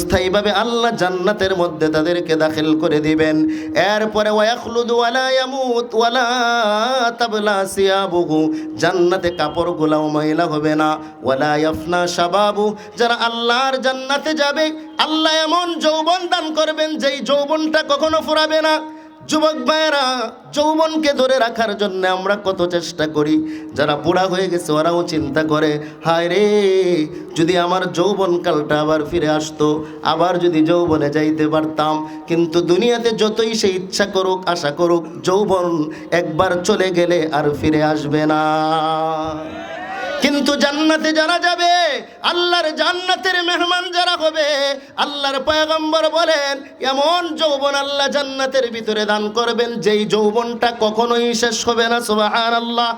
চিরস্থায়ীভাবে আল্লাহ জান্নাতের মধ্যে তাদেরকে দাখিল করে দিবেন। এরপরে ওয়াখলুদু ওয়ালা ইয়ামুত ওয়ালা তাবলা সিয়াবুহু, জান্নাতে কাপড়গুলাও ময়লা হবে না। ওয়ালা ইয়াফনা শাবাবু, যারা আল্লাহর জান্নাতে যাবে আল্লাহ এমন যৌবন দান করবেন যেই যৌবনটা কখনো ফুরাবে না। যুবক ভাইয়েরা, যৌবনকে ধরে রাখার জন্য আমরা কত চেষ্টা করি। যারা বুড়া হয়ে গেছে ওরাও চিন্তা করে, হায় রে যদি আমার যৌবনকালটা আবার ফিরে আসতো, আবার যদি যৌবনে যাইতে পারতাম। কিন্তু দুনিয়াতে যতই সে ইচ্ছা করুক, আশা করুক, যৌবন একবার চলে গেলে আর ফিরে আসবে না। কিন্তু জান্নাতে যারা যাবে, আল্লাহর জান্নাতের মেহমান যারা হবে, আল্লাহর পয়গম্বর বলেন এমন যৌবন আল্লাহ জান্নাতের ভিতরে দান করবেন যেই যৌবনটা কখনোই শেষ হবে না। সুবহানাল্লাহ।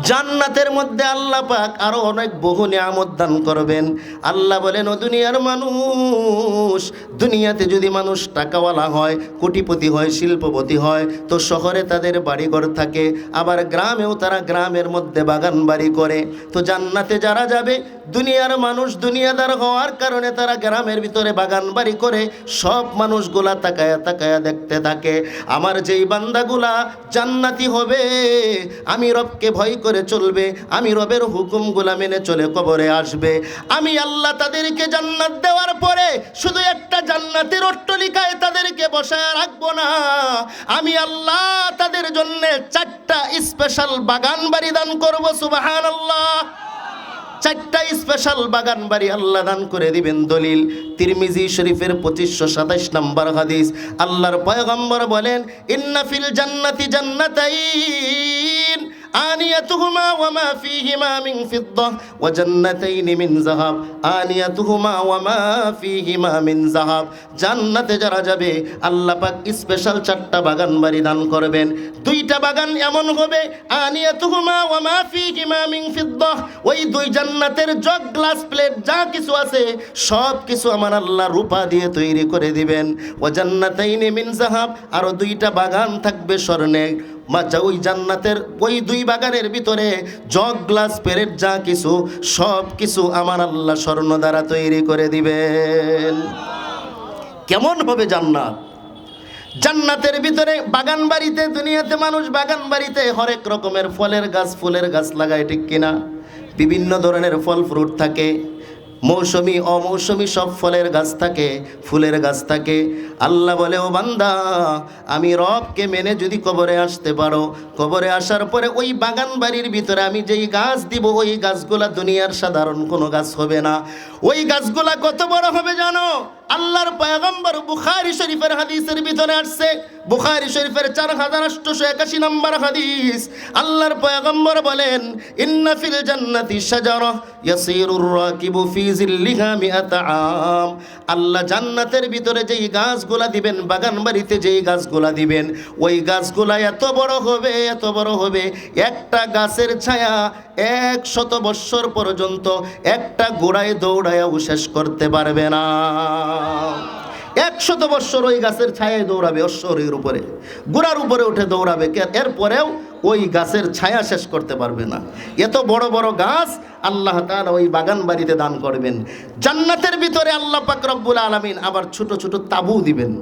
জান্নাতের মধ্যে আল্লাহ পাক আরো অনেক বহু নিয়ামত দান করবেন। আল্লাহ বলেন, ও দুনিয়ার মানুষ, দুনিয়াতে যদি মানুষ টাকাওয়ালা হয়, কোটিপতি হয়, শিল্পপতি হয়, তো শহরে তাদের বাড়িঘর থাকে, আবার গ্রামেও তারা গ্রামের মধ্যে বাগান বাড়ি করে। তো জান্নাতে যারা যাবে, দুনিয়ার মানুষ দুনিয়াদার হওয়ার কারণে তারা গ্রামের ভিতরে বাগান বাড়ি করে, সব মানুষগুলা তাকায়া তাকায়া দেখতে থাকে, আমার যেই বান্দাগুলা জান্নাতি হবে, আমি রবকে ভয় করে চলবে, আমি রবের হুকুমগুলা মেনে চলে কবরে আসবে, আমি আল্লাহ তাদেরকে জান্নাত দেওয়ার পরে শুধু একটা জান্নাতের অট্টালিকায় তাদেরকে বসায় রাখবো না, আমি আল্লাহ তাদের জন্য 4টা স্পেশাল বাগান বাড়ি দান করব। সুবহানাল্লাহ। 4টা স্পেশাল বাগান বাড়ি আল্লাহ দান করে দিবেন। দলিল তিরমিজি শরীফের 2527 নম্বর হাদিস। আল্লাহর পয়গম্বর বলেন, ইন্না ফিল জান্নাতি জান্নাতাইন আনিয়াতুহুমা ওয়া মা ফীহিমা মিন ফিদ্দাহ ওয়া জান্নাতাইন মিন যাহাব আনিয়াতুহুমা ওয়া মা ফীহিমা মিন যাহাব। জান্নাতে যারা যাবে আল্লাহ পাক স্পেশাল 4টা বাগান বাড়ি দান করবেন। 2টা বাগান এমন হবে, আনিয়াতুহুমা ওয়া মা ফীহিমা মিন ফিদ্দাহ, ওই 2 জান্নাতের জগ, গ্লাস, প্লেট যা কিছু আছে সব কিছু আমার আল্লাহ রূপা দিয়ে তৈরি করে দিবেন। ওয়া জান্নাতাইন মিন যাহাব, আরো 2টা বাগান থাকবে স্বর্ণের। ওই জান্নাতের ওই 2 বাগানের ভিতরে জগ, গ্লাস, প্লেট যা কিছু সব কিছু আমার আল্লাহ স্বর্ণ দ্বারা তৈরি করে দিবেন। কেমন হবে জান্নাত? জান্নাতের ভিতরে বাগান বাড়িতে, দুনিয়াতে মানুষ বাগান বাড়িতে হরেক রকমের ফলের গাছ, ফুলের গাছ লাগায়, ঠিক কিনা? বিভিন্ন ধরনের ফল ফ্রুট থাকে, মৌসুমি অমৌসুমি সব ফলের গাছ থাকে, ফুলের গাছ থাকে। আল্লাহ বলে, ও বান্দা, আমি রবকে মেনে যদি কবরে আসতে পারো, কবরে আসার পরে ওই বাগান বাড়ির ভিতরে আমি যেই গাছ দিব, ওই গাছগুলা দুনিয়ার সাধারণ কোনো গাছ হবে না। ওই গাছগুলা কত বড় হবে জানো? আল্লাহর পয়গম্বর বুখারী শরীফের হাদিসের ভিতরে আসছে, বুখারী শরীফের 4881 নম্বর হাদিস। আল্লাহর পয়গম্বর বলেন, ইন্না ফিল জান্নাতি শাজারা ইয়াসিরুর রাকিবু ফি জিল্লিহা মিআতা আম। আল্লাহ জান্নাতের ভিতরে যেই গাছগুলা দিবেন, বাগান বাড়িতে যেই গাছগুলা দিবেন, ওই গাছগুলা এত বড় হবে, এত বড় হবে, একটা গাছের ছায়া 100 বৎসর পর্যন্ত একটা গোড়ায় দৌড়ায়াও শেষ করতে পারবে না। 100 বৎসর ওই গাছের ছায়ায় দৌড়াবে, অশ্বরের উপরে, গোড়ার উপরে উঠে দৌড়াবে, এরপরেও ওই গাছের ছায়া শেষ করতে পারবে না। এত বড় বড় গাছ আল্লাহ তাআলা ওই বাগান বাড়িতে দান করবেন। জান্নাতের ভিতরে আল্লাহ পাক রব্বুল আলামিন আবার ছোট ছোট তাঁবু দিবেন।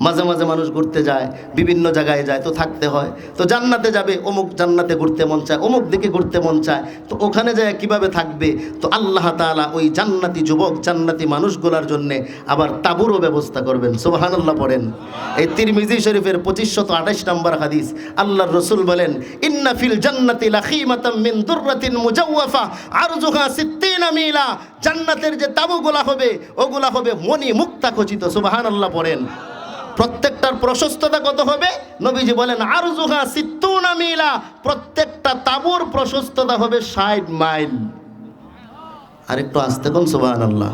মাঝে মাঝে মানুষ ঘুরতে যায়, বিভিন্ন জায়গায় যায়, তো থাকতে হয়। তো জান্নাতে যাবে, অমুক জান্নাতে ঘুরতে মন চায়, অমুক দিকে ঘুরতে মন চায়, তো ওখানে যায় কিভাবে থাকবে? তো আল্লাহ তাআলা ওই জান্নাতি যুবক, জান্নাতি মানুষগুলোর জন্য আবার তাঁবুরও ব্যবস্থা করবেন। সুবহানাল্লাহ পড়েন। এই তিরমিজি শরীফের 2528 নম্বর হাদিস। আল্লাহর রাসূল বলেন, ইন্না ফিল জান্নাতি লাখিমাতাম মিন দুররাতিন মুজাওয়াফা আরজুহা 60 মিলা। জান্নাতের যে তাঁবুগুলা হবে, ওগুলা হবে মণি মুক্তা খচিত। সুবহানাল্লাহ পড়েন। প্রত্যেকটার প্রশস্ততা কত হবে? নবীজি বলেন, আরজুহা 60 মিলা। প্রত্যেকটা তাঁবুর প্রশস্ততা হবে 60 মাইল। আরেকটু আস্তে কোন সুবহানাল্লাহ।